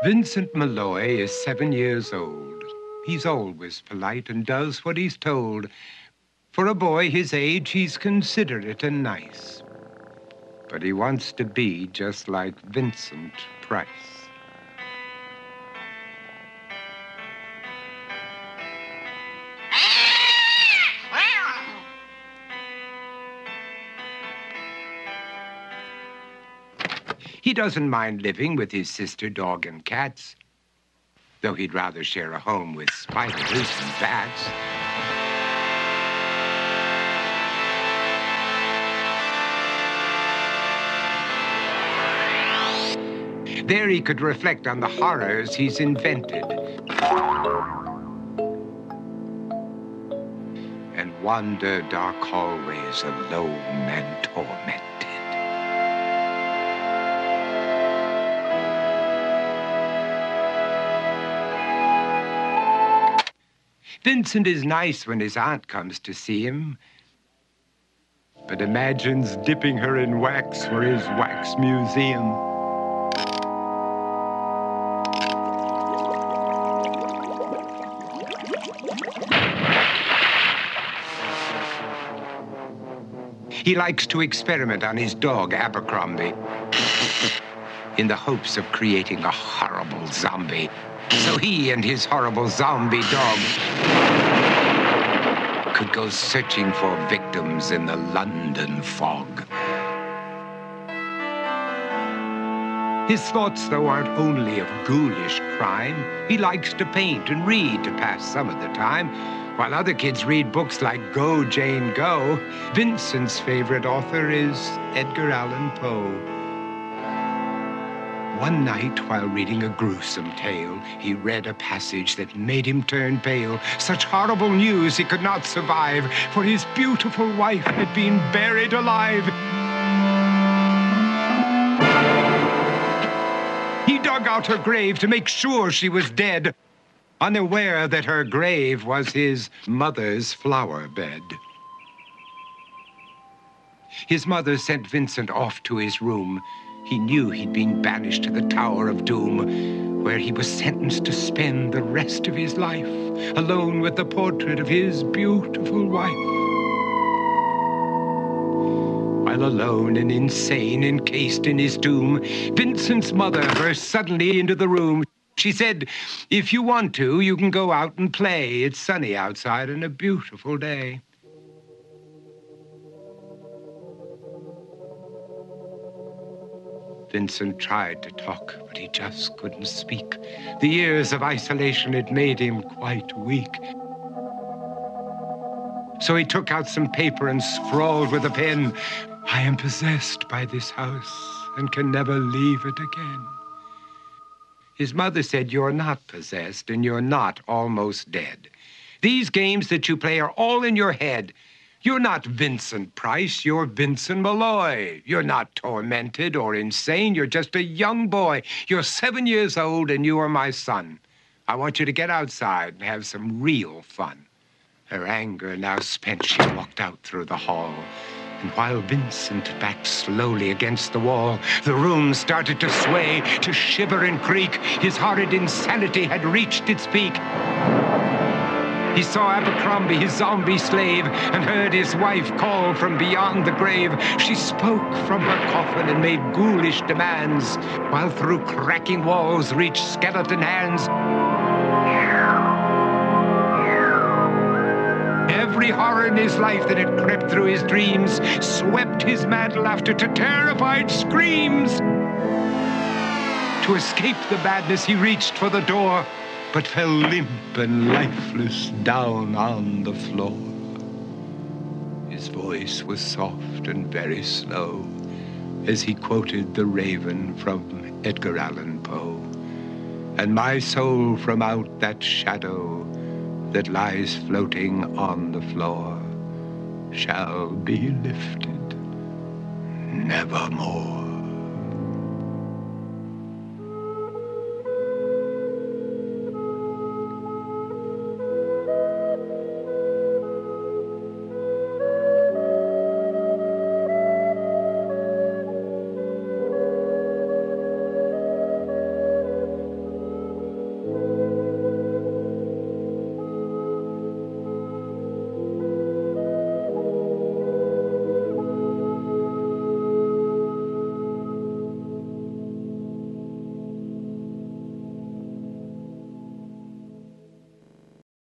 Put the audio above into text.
Vincent Malloy is 7 years old. He's always polite and does what he's told. For a boy his age, he's considerate and nice. But he wants to be just like Vincent Price. He doesn't mind living with his sister, dog, and cats, though he'd rather share a home with spiders and bats. There he could reflect on the horrors he's invented and wander dark hallways alone and tormented. Vincent is nice when his aunt comes to see him, but imagines dipping her in wax for his wax museum. He likes to experiment on his dog, Abercrombie, in the hopes of creating a horrible zombie. So he and his horrible zombie dog could go searching for victims in the London fog. His thoughts, though, aren't only of ghoulish crime. He likes to paint and read to pass some of the time. While other kids read books like Go, Jane, Go, Vincent's favorite author is Edgar Allan Poe. One night, while reading a gruesome tale, he read a passage that made him turn pale. Such horrible news he could not survive, for his beautiful wife had been buried alive. He dug out her grave to make sure she was dead, unaware that her grave was his mother's flower bed. His mother sent Vincent off to his room. He knew he'd been banished to the Tower of Doom, where he was sentenced to spend the rest of his life alone with the portrait of his beautiful wife. While alone and insane, encased in his tomb, Vincent's mother burst suddenly into the room. She said, "If you want to, you can go out and play. It's sunny outside and a beautiful day." Vincent tried to talk, but he just couldn't speak. The years of isolation had made him quite weak. So he took out some paper and scrawled with a pen, "I am possessed by this house and can never leave it again." His mother said, "You're not possessed and you're not almost dead. These games that you play are all in your head. You're not Vincent Price, you're Vincent Malloy. You're not tormented or insane, you're just a young boy. You're 7 years old and you are my son. I want you to get outside and have some real fun." Her anger now spent, she walked out through the hall. And while Vincent backed slowly against the wall, the room started to sway, to shiver and creak. His horrid insanity had reached its peak. He saw Abercrombie, his zombie slave, and heard his wife call from beyond the grave. She spoke from her coffin and made ghoulish demands, while through cracking walls reached skeleton hands. Every horror in his life that had crept through his dreams swept his mad laughter to terrified screams. To escape the madness, he reached for the door, but fell limp and lifeless down on the floor. His voice was soft and very slow as he quoted The Raven from Edgar Allan Poe. "And my soul from out that shadow that lies floating on the floor shall be lifted nevermore."